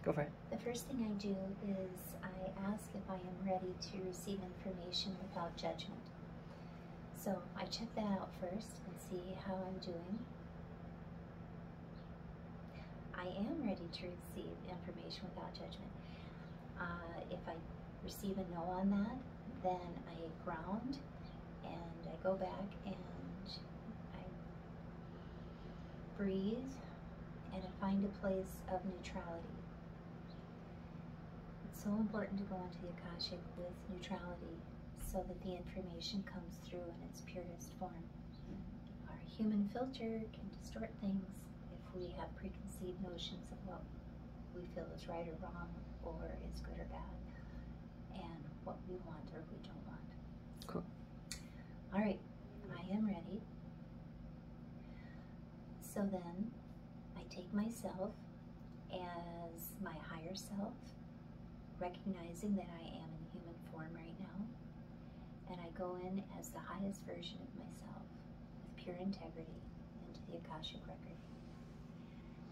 Go for it. The first thing I do is I ask if I am ready to receive information without judgment. So I check that out first and see how I'm doing. I am ready to receive information without judgment. If I receive a no on that, then I ground and I go back and I breathe and I find a place of neutrality. It's so important to go into the Akashic with neutrality so that the information comes through in its purest form. Our human filter can distort things if we have preconceived notions of what we feel is right or wrong, or is good or bad, and what we want or we don't want. Cool. All right, I am ready. So then I take myself as my higher self, recognizing that I am in human form right now, and I go in as the highest version of myself with pure integrity into the Akashic record.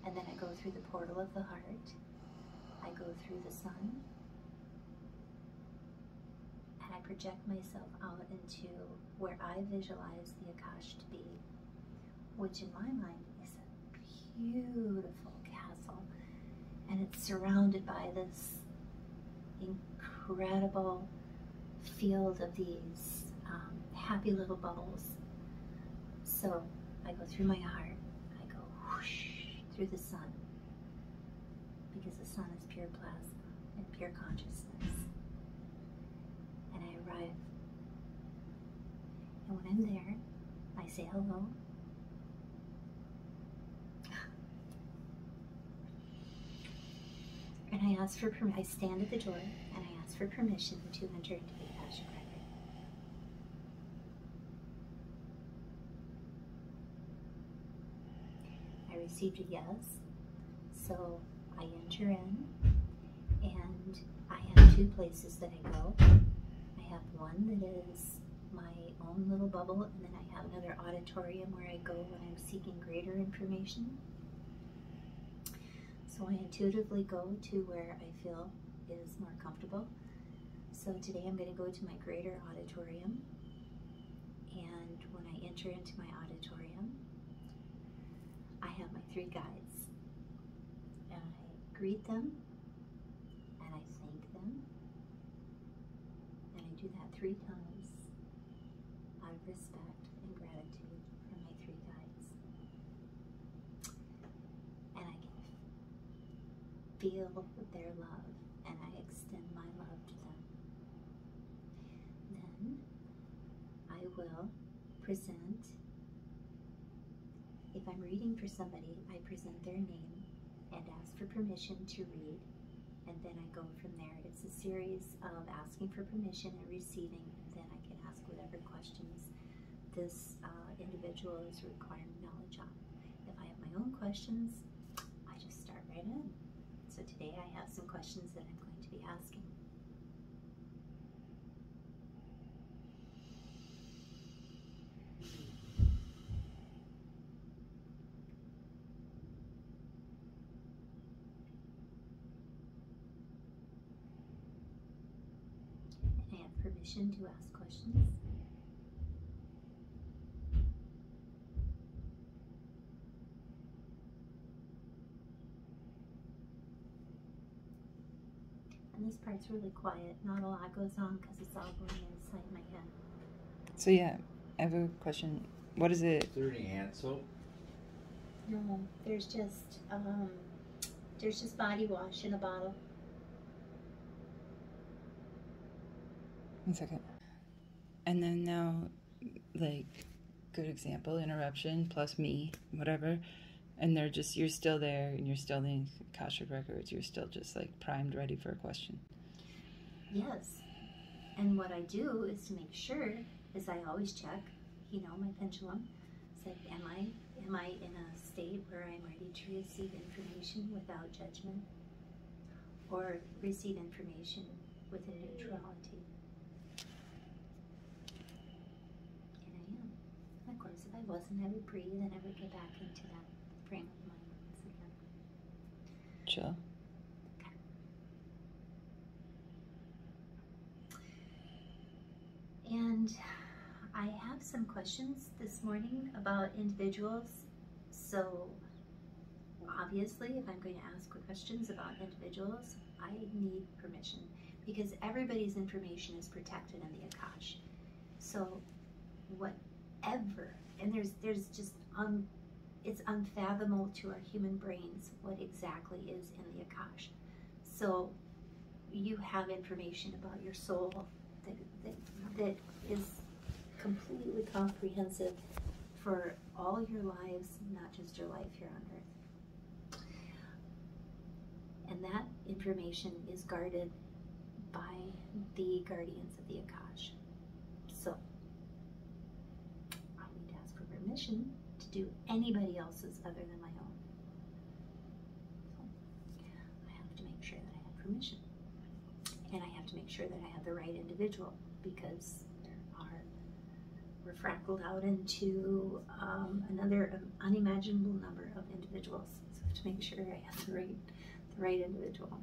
And then I go through the portal of the heart, I go through the sun, and I project myself out into where I visualize the Akash to be, which in my mind is a beautiful castle, and it's surrounded by this incredible field of these happy little bubbles. So I go through my heart, I go whoosh through the sun, because the sun is pure plasma and pure consciousness, and I arrive. And when I'm there, I say hello. And I ask for permission. I stand at the door and I ask for permission to enter into the Akashic record. I received a yes, so I enter in, and I have two places that I go. I have one that is my own little bubble, and then I have another auditorium where I go when I'm seeking greater information. So I intuitively go to where I feel is more comfortable. So today I'm going to go to my greater auditorium, and when I enter into my auditorium, I have my three guides, and I greet them, and I thank them, and I do that 3 times out of respect and gratitude for my 3 guides. And I can feel their love, and I extend my love to them. Then I will present, if I'm reading for somebody, I present their name and ask for permission to read, and then I go from there. It's a series of asking for permission and receiving, and then I can ask whatever questions this individual is requiring knowledge on. If I have my own questions, I just start right in. So today I have some questions that I'm going to be asking. And I have permission to ask questions. And this part's really quiet. Not a lot goes on because it's all going inside my head. So yeah, I have a question. What is it? Is there any hand soap? No, there's just body wash in a bottle. 1 second. And then now, like, good example, interruption plus me, whatever. And they're just, you're still there, and you're still in Akashic Records. You're still just like primed, ready for a question. Yes. And what I do is to make sure is I always check, my pendulum. It's like, am I in a state where I'm ready to receive information without judgment, or receive information with a neutrality? And I am. And of course, if I wasn't, I would breathe and I would get back into that frame of mind once again. Chill. Okay. And I have some questions this morning about individuals. So obviously, if I'm going to ask questions about individuals, I need permission because everybody's information is protected in the Akash. So whatever, and there's just it's unfathomable to our human brains what exactly is in the Akash. So you have information about your soul that is completely comprehensive for all your lives, not just your life here on earth. And that information is guarded by the guardians of the Akash. So I need to ask for permission to do anybody else's other than my own. So I have to make sure that I have permission. And I have to make sure that I have the right individual, because we're fractaled out into another unimaginable number of individuals. So I have to make sure I have the right individual.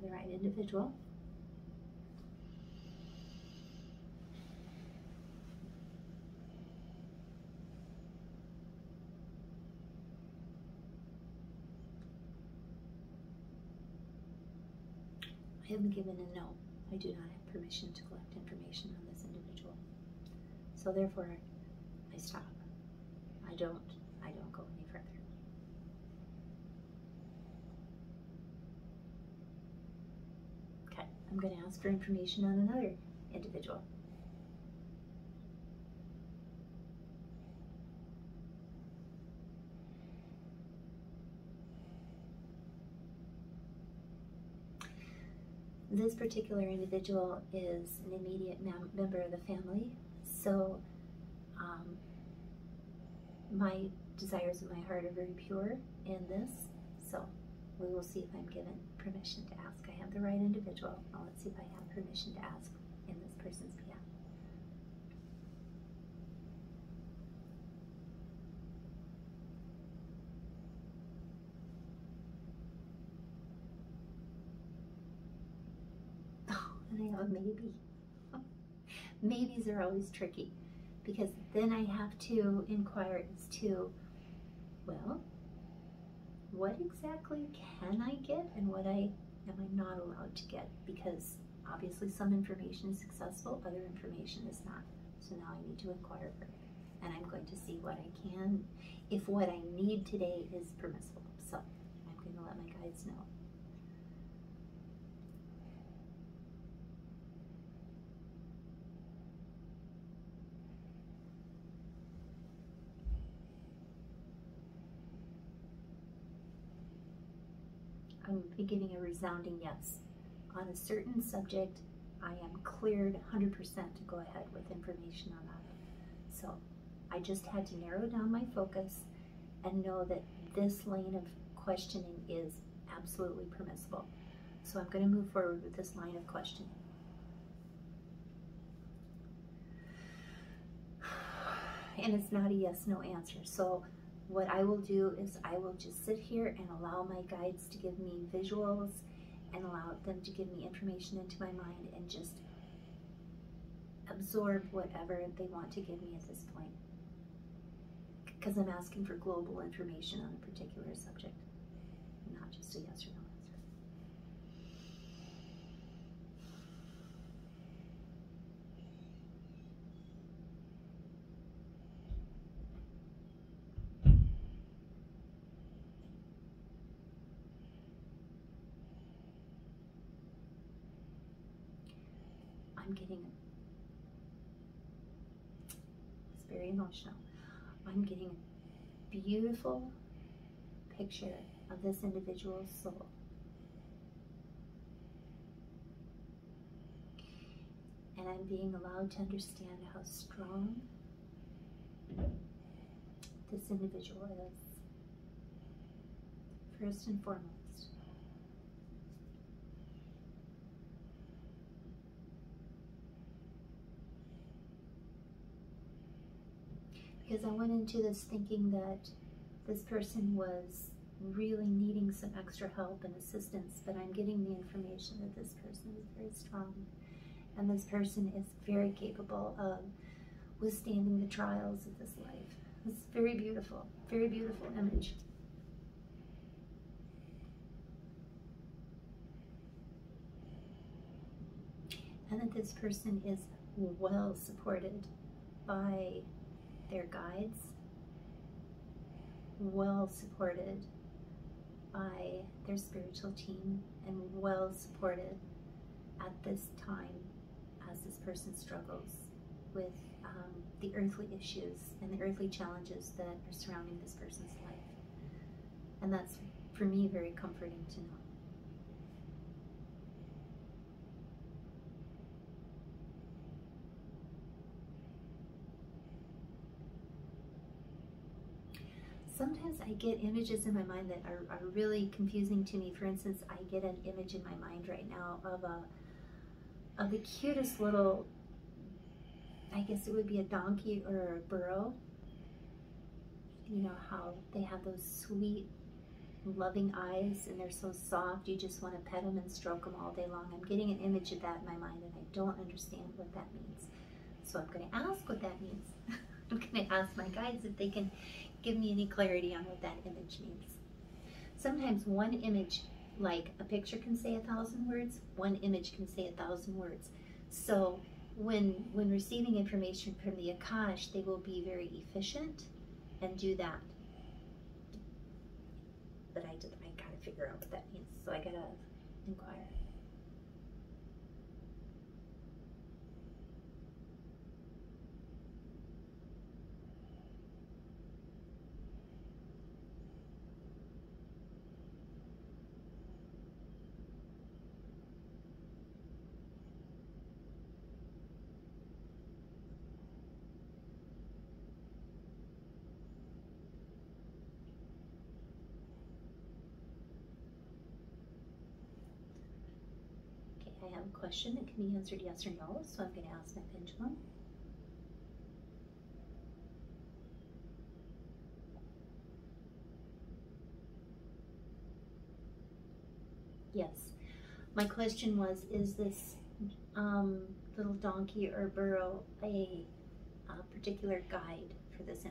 The right individual. I have been given a no. I do not have permission to collect information on this individual. So therefore, I stop. I don't go any further. I'm going to ask for information on another individual. This particular individual is an immediate member of the family, so my desires of my heart are very pure in this, so we will see if I'm given permission to ask. I have the right individual. Now let's see if I have permission to ask in this person's behalf. Oh, and I have a maybe. Maybes are always tricky, because then I have to inquire as to, well, what exactly can I get and what am I not allowed to get? Because obviously some information is successful, other information is not. So now I need to inquire further. And I'm going to see what I can, if what I need today is permissible. So I'm going to let my guides know. I'm giving a resounding yes. On a certain subject, I am cleared 100% to go ahead with information on that. So I just had to narrow down my focus and know that this lane of questioning is absolutely permissible. So I'm going to move forward with this line of questioning. And it's not a yes-no answer. So what I will do is I will just sit here and allow my guides to give me visuals and allow them to give me information into my mind and just absorb whatever they want to give me at this point. Because I'm asking for global information on a particular subject, not just a yes or no answer. I'm getting, it's very emotional. I'm getting a beautiful picture of this individual's soul. And I'm being allowed to understand how strong this individual is. First and foremost, because I went into this thinking that this person was really needing some extra help and assistance, but I'm getting the information that this person is very strong, and this person is very capable of withstanding the trials of this life. It's very beautiful image. And that this person is well supported by their guides, well supported by their spiritual team, and well supported at this time as this person struggles with the earthly issues and the earthly challenges that are surrounding this person's life. And that's, for me, very comforting to know. Sometimes I get images in my mind that are really confusing to me. For instance, I get an image in my mind right now of the cutest little, I guess it would be a donkey or a burro. You know how they have those sweet, loving eyes, and they're so soft, you just want to pet them and stroke them all day long. I'm getting an image of that in my mind, and I don't understand what that means. So I'm going to ask what that means. I'm going to ask my guides if they can give me any clarity on what that image means. Sometimes one image, like a picture, can say 1,000 words. One image can say 1,000 words. So when receiving information from the Akash, they will be very efficient and do that. But I gotta figure out what that means, so I gotta inquire. I have a question that can be answered yes or no, so I'm going to ask my pendulum. Yes. My question was, is this little donkey or burro a particular guide for this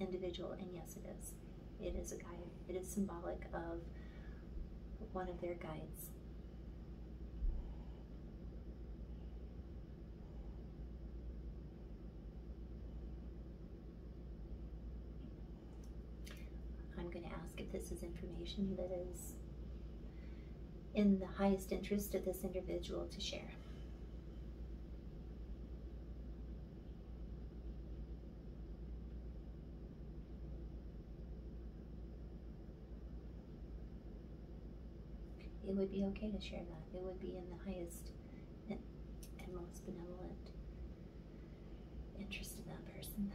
individual? And yes, it is. It is a guide. It is symbolic of one of their guides. I'm going to ask if this is information that is in the highest interest of this individual to share. It would be okay to share that. It would be in the highest and most benevolent interest of that person.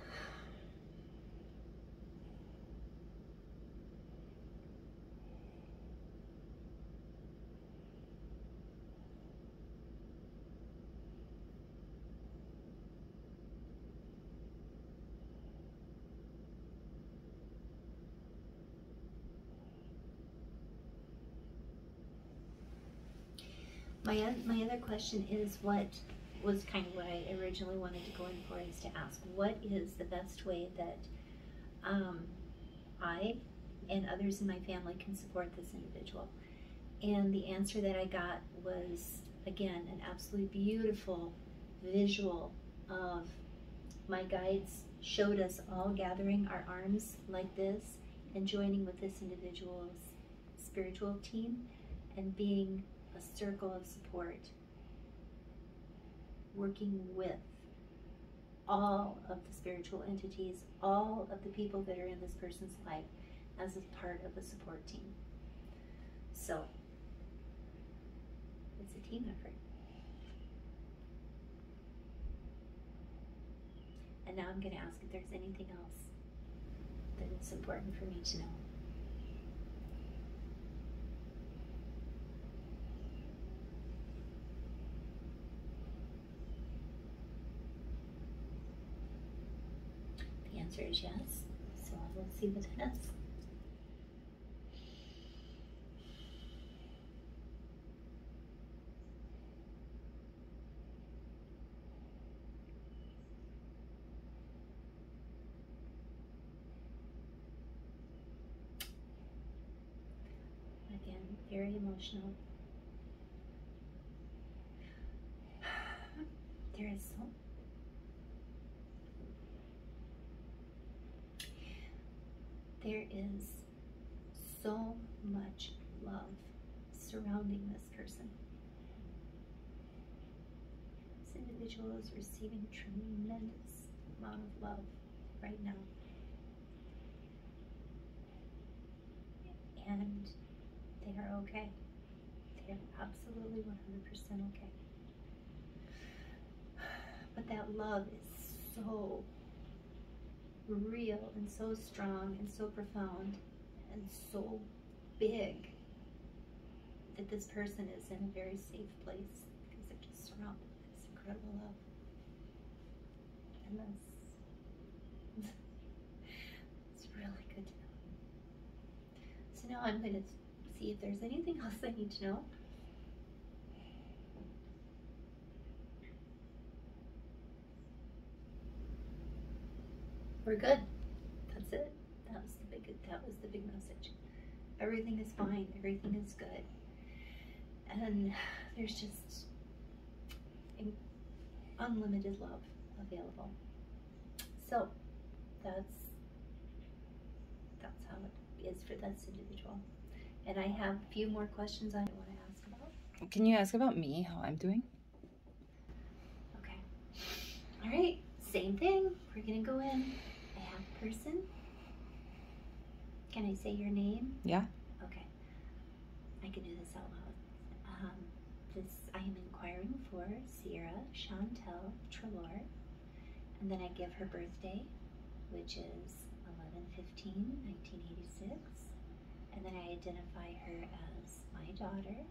My other question is, what was kind of what I originally wanted to go in for, is to ask, what is the best way that I and others in my family can support this individual? And the answer that I got was, again, an absolutely beautiful visual of my guides showed us all gathering our arms like this and joining with this individual's spiritual team and being a circle of support, working with all of the spiritual entities, all of the people that are in this person's life as a part of a support team. So it's a team effort. And now I'm going to ask if there's anything else that is important for me to know. answer is yes. So we'll see what it is. Again, very emotional. There is so much love surrounding this person. This individual is receiving a tremendous amount of love right now. And they are okay. They are absolutely 100% okay. But that love is so real and so strong and so profound and so big that this person is in a very safe place because they're just surrounded by this incredible love. And it's really good to know. So now I'm going to see if there's anything else I need to know. We're good. That's it. That was the big message. Everything is fine. Everything is good. And there's just unlimited love available. So that's how it is for this individual. And I have a few more questions I want to ask about. Can you ask about me, how I'm doing? Okay. All right. Same thing. We're going to go in. I have a person. Can I say your name? Yeah. Okay. I can do this out loud. I am inquiring for Sierra Chantel Treloar. And then I give her birthday, which is 11/15/1986. And then I identify her as my daughter.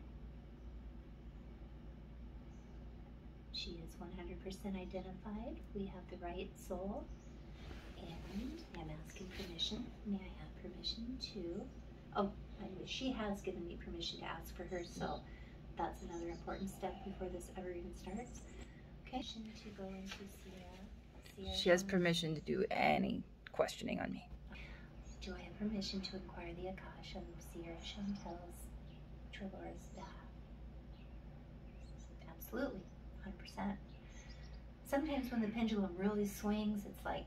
She is 100% identified. We have the right soul. And I'm asking permission. May I have permission to... Oh, anyway, she has given me permission to ask for her, so that's another important step before this ever even starts. Okay. To go into Sierra. She has permission to do any questioning on me. Do I have permission to inquire the Akash on Sierra Chantel's Treloar's behalf? Absolutely, 100%. Sometimes when the pendulum really swings, it's like,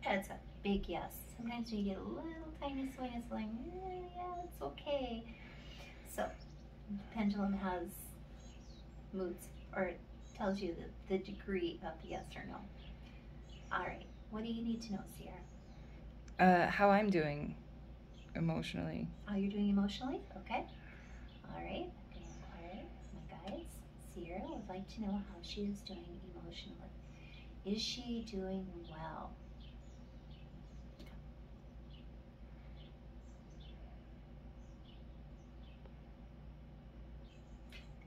it's a big yes. Sometimes when you get a little tiny swing, it's like, yeah, it's okay. So, the pendulum has moods, or it tells you the degree of yes or no. All right, what do you need to know, Sierra? How I'm doing emotionally. How you're doing emotionally? Okay. All right, I'm going to inquire my guides. Sierra would like to know how she is doing emotionally. Is she doing well?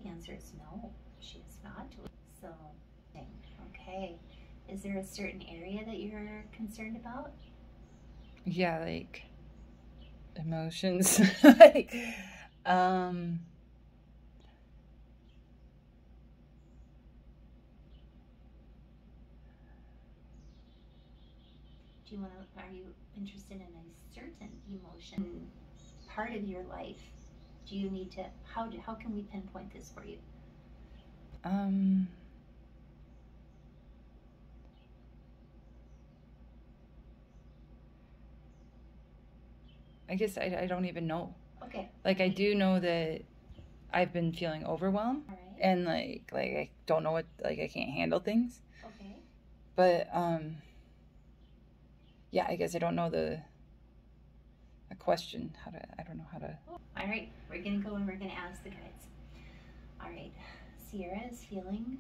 The answer is no, she is not doing so. Okay. Is there a certain area that you're concerned about? Yeah, like emotions. Like, Do you want to, are you interested in a certain emotion part of your life? Do you need to, how can we pinpoint this for you? I guess I don't even know. Okay. Like, I do know that I've been feeling overwhelmed. All right. And like I don't know what, like I can't handle things. Okay. But yeah, I guess I don't know a question, I don't know how to. All right, we're gonna go and we're gonna ask the guides. All right, Sierra is feeling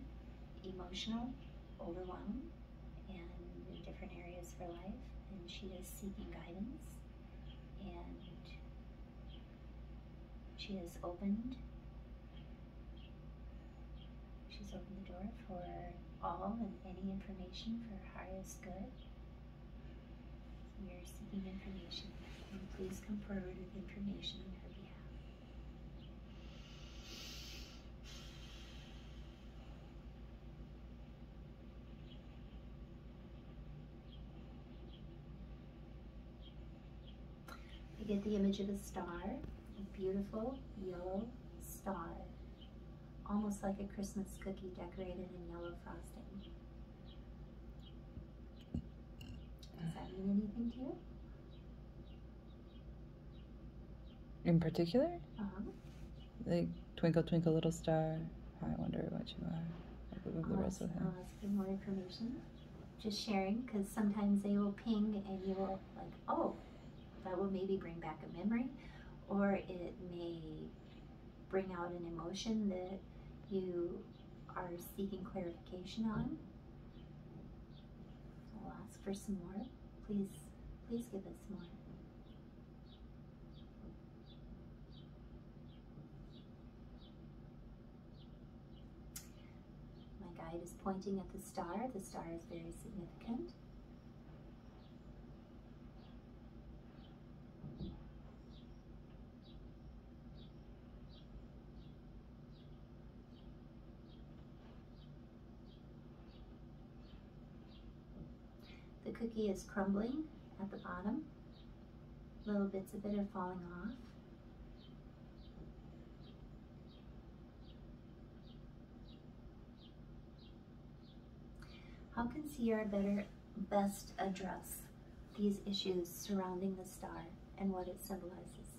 emotional, overwhelmed, and in different areas of her life, and she is seeking guidance, and she has opened. She's opened the door for all and any information for her highest good. Sierra seeking information, and please come forward with information on her behalf. I get the image of a star, a beautiful yellow star, almost like a Christmas cookie decorated in yellow frosting. Does that mean anything to you? In particular? Uh-huh. Like, twinkle, twinkle, little star, I wonder what you are. I'll ask for more information. Just sharing, because sometimes they will ping and you will like, oh, that will maybe bring back a memory, or it may bring out an emotion that you are seeking clarification on. I'll ask for some more. Please give us more. My guide is pointing at the star. The star is very significant. The cookie is crumbling at the bottom. Little bits of it are falling off. How can Sierra best address these issues surrounding the star and what it symbolizes?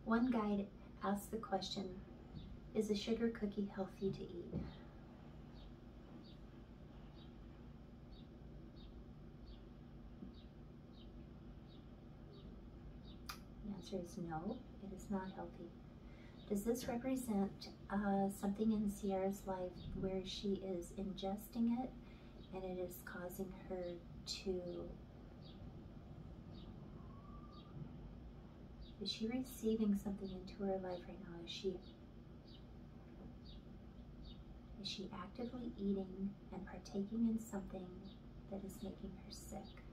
One guide asks the question, is a sugar cookie healthy to eat? The answer is no, it is not healthy. Does this represent something in Sierra's life where she is ingesting it and it is causing her to... Is she receiving something into her life right now? Is she actively eating and partaking in something that is making her sick?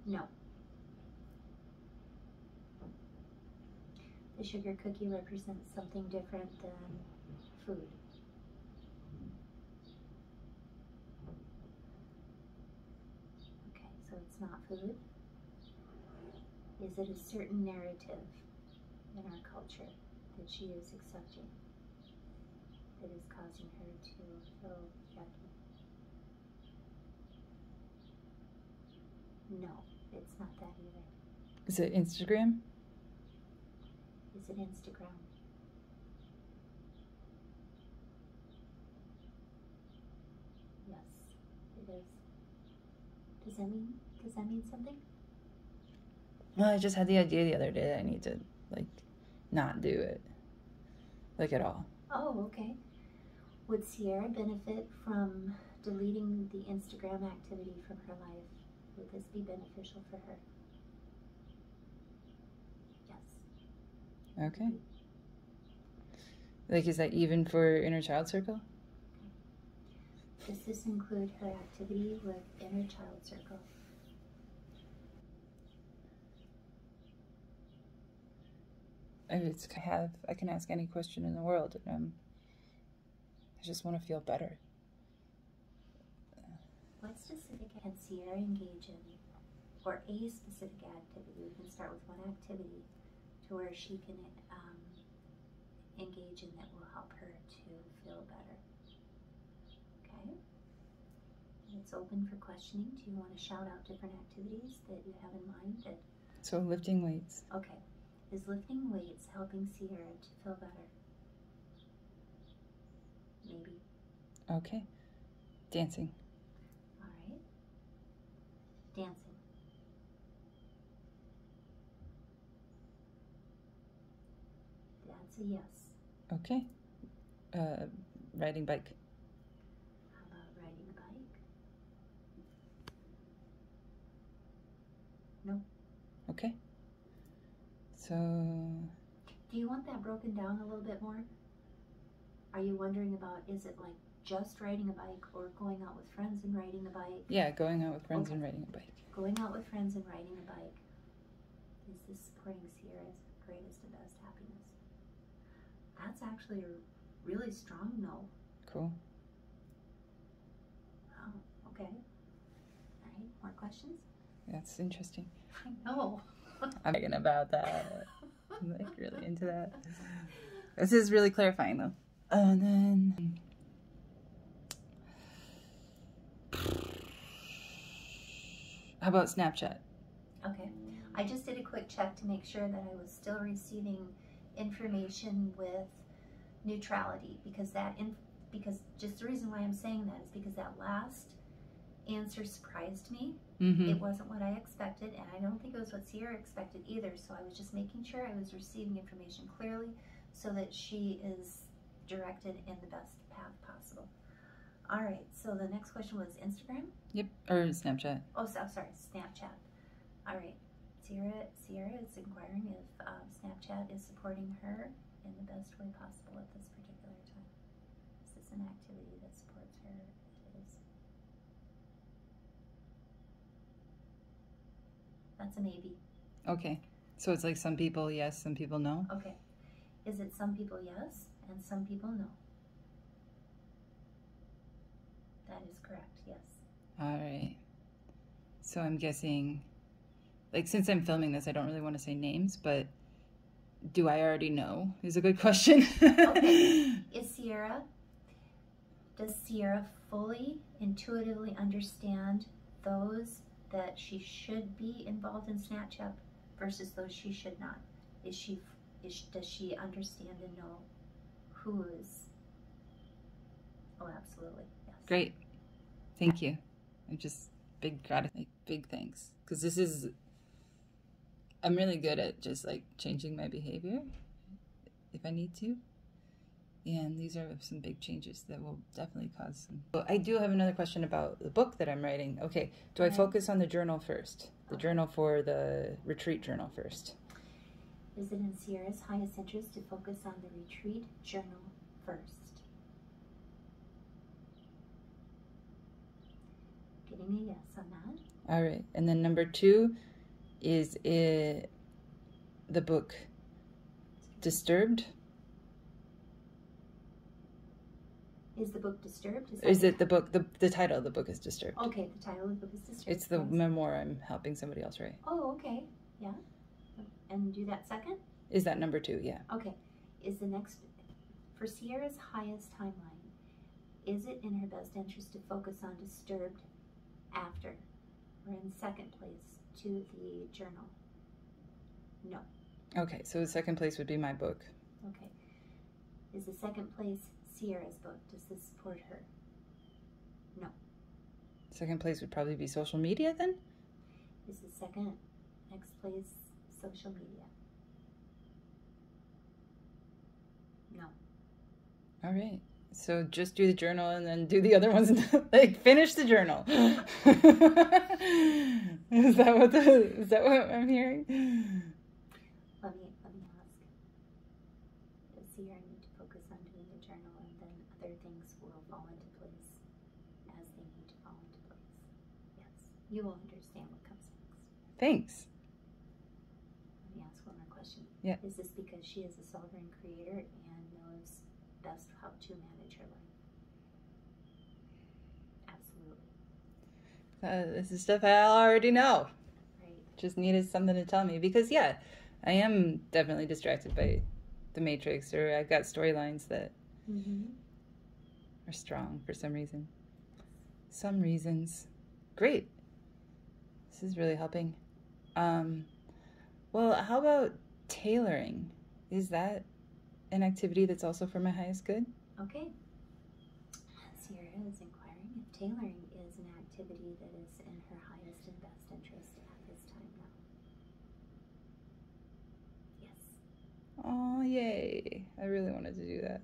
No. The sugar cookie represents something different than food. Okay, so it's not food. Is it a certain narrative in our culture that she is accepting that is causing her to feel yucky? No, it's not that either. Is it Instagram? Is it Instagram? Yes, it is. Does that mean something? Well, I just had the idea the other day that I need to, like, not do it. Like, at all. Oh, okay. Would Sierra benefit from deleting the Instagram activity from her life? Would this be beneficial for her? Yes. Okay. Like, is that even for inner child circle? Does this include her activity with inner child circle? I can ask any question in the world. I just want to feel better. What specific can Sierra engage in, or a specific activity? We can start with one activity to where she can engage in that will help her to feel better. Okay? It's open for questioning. Do you want to shout out different activities that you have in mind? So lifting weights. Okay. Is lifting weights helping Sierra to feel better? Maybe. Okay. Dancing. All right. Dancing. That's a yes. Okay. Riding bike. How about riding a bike? No. Okay. So... Do you want that broken down a little bit more? Are you wondering about, is it like just riding a bike or going out with friends and riding a bike? Yeah, going out with friends and riding a bike. Going out with friends and riding a bike. Is this supporting Sierra's greatest and best happiness? That's actually a really strong no. Cool. Oh, okay. All right, more questions? That's interesting. I know. I'm thinking about that. I'm like really into that. This is really clarifying though. And then... How about Snapchat? Okay. I just did a quick check to make sure that I was still receiving information with neutrality, because just the reason why I'm saying that is because that last answer surprised me. Mm-hmm. It wasn't what I expected, and I don't think it was what Sierra expected either, so I was just making sure I was receiving information clearly so that she is directed in the best path possible. All right, so the next question was Instagram? Yep, or Snapchat. Oh, sorry, Snapchat. All right, Sierra is inquiring if Snapchat is supporting her in the best way possible at this particular time. Is this an activity that supports her? It is. That's a maybe. Okay, so it's like some people yes, some people no? Okay. Is it some people yes and some people no? That is correct, yes. All right. So I'm guessing, like, since I'm filming this, I don't really want to say names, but do I already know is a good question. Okay. Does Sierra fully, intuitively understand those that she should be involved in Snapchat versus those she should not? Does she understand and know who is? Oh, absolutely, yes. Great. Thank you. I'm just big thanks. Because I'm really good at just like changing my behavior if I need to. And these are some big changes that will definitely cause some. So I do have another question about the book that I'm writing. Okay, do I focus on the journal first? The journal for the retreat journal first. Is it in Sierra's highest interest to focus on the retreat journal first? Getting a yes on that. All right, and then number 2, is it the book Disturbed? Is the book Disturbed? Is it the book, the title of the book is Disturbed? Okay, the title of the book is Disturbed. It's the memoir I'm helping somebody else write. Oh, okay, yeah. And do that second? Is that number 2, yeah. Okay, is the next, for Sierra's highest timeline, is it in her best interest to focus on Disturbed after, or in second place to the journal? No. Okay, so the second place would be my book. Okay. Is the second place Sierra's book? Does this support her? No. Second place would probably be social media then? Is the second next place social media? No. All right. So just do the journal and then do the other ones. Like finish the journal. Is that what I'm hearing? Let me ask. Does Sierra need to focus on doing the journal and then other things will fall into place as they need to fall into place? Yes. You will understand what comes next. Thanks. Let me ask one more question. Yeah. Is this because she is a sovereign creator and knows best how to manage her life? Absolutely. This is stuff I already know. Right. Just needed something to tell me because, yeah, I am definitely distracted by the Matrix, or I've got storylines that are strong for some reason. Some reasons. Great. This is really helping. Well, how about tailoring? Is that an activity that's also for my highest good? Okay. Sierra is inquiring if tailoring is an activity that is in her highest and best interest at this time now. Yes. Oh, yay. I really wanted to do that.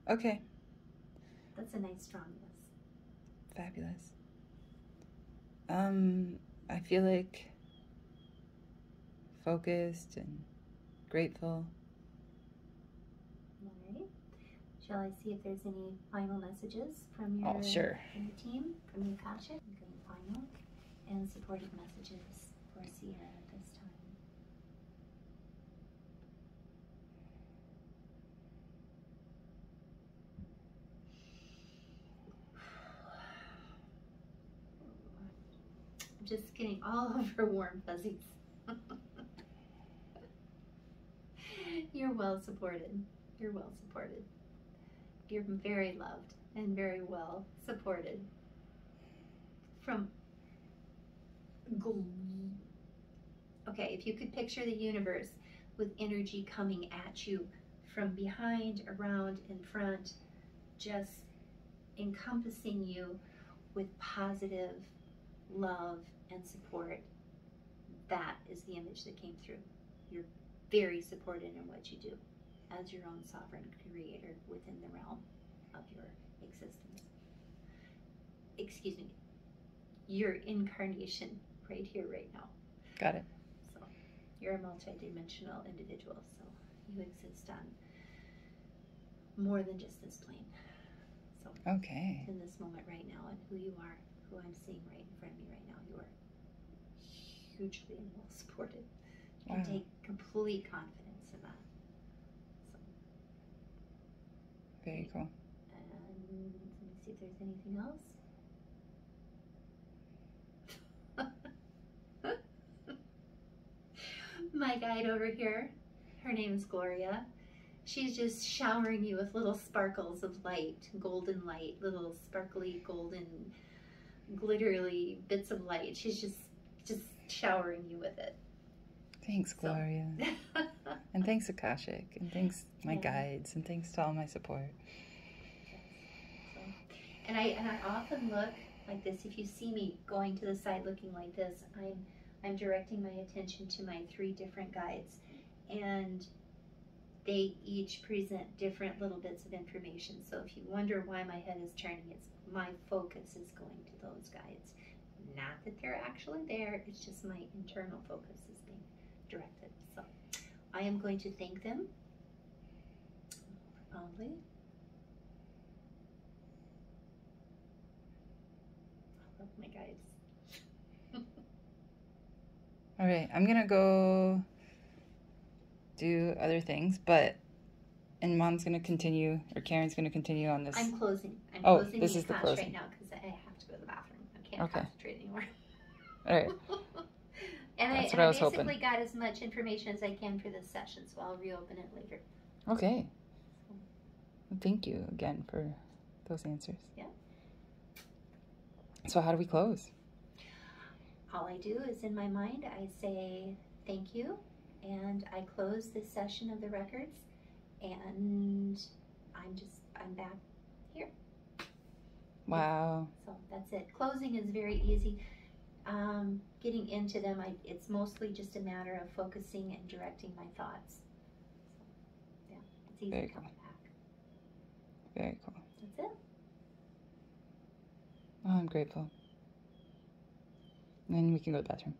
Okay. That's a nice strong yes. Fabulous. I feel like focused and grateful. All right. Shall I see if there's any final messages from your Sure. from the team, from the Akashic? Okay, final and supportive messages for Sierra at this time. I'm just getting all over warm fuzzies. You're well supported. You're well supported. You're very loved and very well supported. Okay, if you could picture the universe with energy coming at you from behind, around, in front, just encompassing you with positive love and support, that is the image that came through. You're very supported in what you do as your own sovereign creator within the realm of your existence. Excuse me, your incarnation right here, right now. Got it. So you're a multidimensional individual, so you exist on more than just this plane. So Okay. in this moment right now, and who you are, who I'm seeing right in front of me right now, you are hugely and well supported. You can take complete confidence in that. So, very cool. And let me see if there's anything else. My guide over here, her name is Gloria. She's just showering you with little sparkles of light, golden light, little sparkly, golden, glittery bits of light. She's just showering you with it. Thanks, Gloria. And thanks, Akashic. And thanks, my guides. And thanks to all my support. And I often look like this. If you see me going to the side looking like this, I'm directing my attention to my 3 different guides, and they each present different little bits of information. So if you wonder why my head is turning, it's my focus is going to those guides. Not that they're actually there, it's just my internal focus is being directed. So I am going to thank them profoundly. I love my guides. All right, I'm gonna go do other things, and Mom's gonna continue, or Karen's gonna continue on this. I'm closing. This is the closing right now because I have to go to the bathroom. I can't concentrate anymore. All right. And That's I what I was basically hoping. got as much information as I can for this session, so I'll reopen it later. Okay. Well, thank you again for those answers. Yeah. So how do we close? All I do is in my mind, I say thank you, and I close this session of the records, and I'm back here. Wow. So that's it. Closing is very easy. Getting into them, it's mostly just a matter of focusing and directing my thoughts. So, yeah, it's easy Very coming cool. back. Very cool. That's it. Oh, I'm grateful. And then we can go to the bathroom.